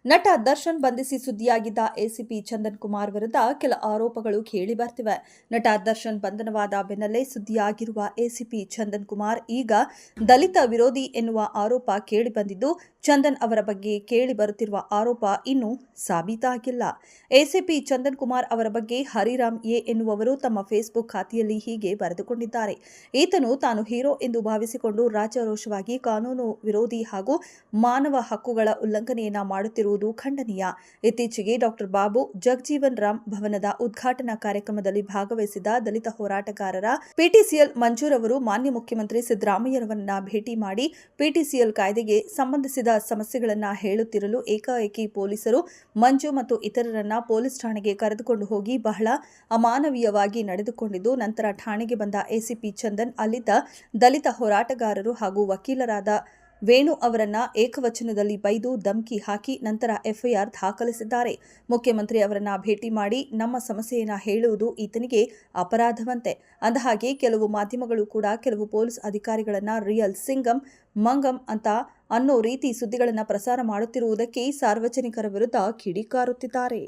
ನಟ ದರ್ಶನ್ ಬಂಧಿಸಿ ಸುದ್ದಿಯಾಗಿದ್ದ ಎಸಿಪಿ ಚಂದನ್ ಕುಮಾರ್ ವಿರುದ್ಧ ಕೆಲ ಆರೋಪಗಳು ಕೇಳಿ ಬರ್ತಿವೆ. ನಟ ದರ್ಶನ್ ಬಂಧನವಾದ ಬೆನ್ನಲ್ಲೇ ಸುದ್ದಿಯಾಗಿರುವ ಎಸಿಪಿ ಚಂದನ್ ಕುಮಾರ್ ಈಗ ದಲಿತ ವಿರೋಧಿ ಎನ್ನುವ ಆರೋಪ ಕೇಳಿ ಬಂದಿದ್ದು, ಚಂದನ್ ಅವರ ಬಗ್ಗೆ ಕೇಳಿ ಬರುತ್ತಿರುವ ಆರೋಪ ಇನ್ನೂ ಸಾಬೀತಾಗಿಲ್ಲ. ಎಸಿಪಿ ಚಂದನ್ ಕುಮಾರ್ ಅವರ ಬಗ್ಗೆ ಹರಿರಾಮ್ ಎ ಎನ್ನುವವರು ತಮ್ಮ ಫೇಸ್ಬುಕ್ ಖಾತೆಯಲ್ಲಿ ಹೀಗೆ ಬರೆದುಕೊಂಡಿದ್ದಾರೆ. ಈತನು ತಾನು ಹೀರೋ ಎಂದು ಭಾವಿಸಿಕೊಂಡು ರಾಜಾರೋಷವಾಗಿ ಕಾನೂನು ವಿರೋಧಿ ಹಾಗೂ ಮಾನವ ಹಕ್ಕುಗಳ ಉಲ್ಲಂಘನೆಯನ್ನ ಮಾಡುತ್ತಿರುವುದು ಖಂಡನೀಯ. ಇತ್ತೀಚೆಗೆ ಡಾಕ್ಟರ್ ಬಾಬು ಜಗಜೀವನ್ ರಾಮ್ ಭವನದ ಉದ್ಘಾಟನಾ ಕಾರ್ಯಕ್ರಮದಲ್ಲಿ ಭಾಗವಹಿಸಿದ ದಲಿತ ಹೋರಾಟಗಾರರ ಪಿಟಿಸಿಎಲ್ ಮಂಜೂರ್ ಅವರು ಮಾನ್ಯ ಮುಖ್ಯಮಂತ್ರಿ ಸಿದ್ದರಾಮಯ್ಯರವರನ್ನ ಭೇಟಿ ಮಾಡಿ ಪಿಟಿಸಿಎಲ್ ಕಾಯ್ದೆಗೆ ಸಂಬಂಧಿಸಿದ ಸಮಸ್ಯೆಗಳನ್ನು ಹೇಳುತ್ತಿರಲು ಏಕಾಏಕಿ ಪೊಲೀಸರು ಮಂಜು ಮತ್ತು ಇತರರನ್ನ ಪೊಲೀಸ್ ಠಾಣೆಗೆ ಕರೆದುಕೊಂಡು ಹೋಗಿ ಬಹಳ ಅಮಾನವೀಯವಾಗಿ ನಡೆದುಕೊಂಡಿದ್ದು, ನಂತರ ಠಾಣೆಗೆ ಬಂದ ಎಸಿಪಿ ಚಂದನ್ ಅಲ್ಲಿದ್ದ ದಲಿತ ಹೋರಾಟಗಾರರು ಹಾಗೂ ವಕೀಲರಾದ ವೇಣು ಅವರನ್ನ ಏಕವಚನದಲ್ಲಿ ಬೈದು ಧಮಕಿ ಹಾಕಿ ನಂತರ ಎಫ್ಐಆರ್ ದಾಖಲಿಸಿದ್ದಾರೆ. ಮುಖ್ಯಮಂತ್ರಿ ಅವರನ್ನ ಭೇಟಿ ಮಾಡಿ ನಮ್ಮ ಸಮಸ್ಯೆಯನ್ನ ಹೇಳುವುದು ಈತನಿಗೆ ಅಪರಾಧವಂತೆ. ಅಂದಹಾಗೆ ಕೆಲವು ಮಾಧ್ಯಮಗಳು ಕೂಡ ಕೆಲವು ಪೊಲೀಸ್ ಅಧಿಕಾರಿಗಳನ್ನ ರಿಯಲ್ ಸಿಂಗಂ ಮಂಗಂ ಅಂತ ಅನ್ನೋ ರೀತಿ ಸುದ್ದಿಗಳನ್ನು ಪ್ರಸಾರ ಮಾಡುತ್ತಿರುವುದಕ್ಕೆ ಸಾರ್ವಜನಿಕರ ವಿರುದ್ಧ ಕಿಡಿಕಾರುತ್ತಿದ್ದಾರೆ.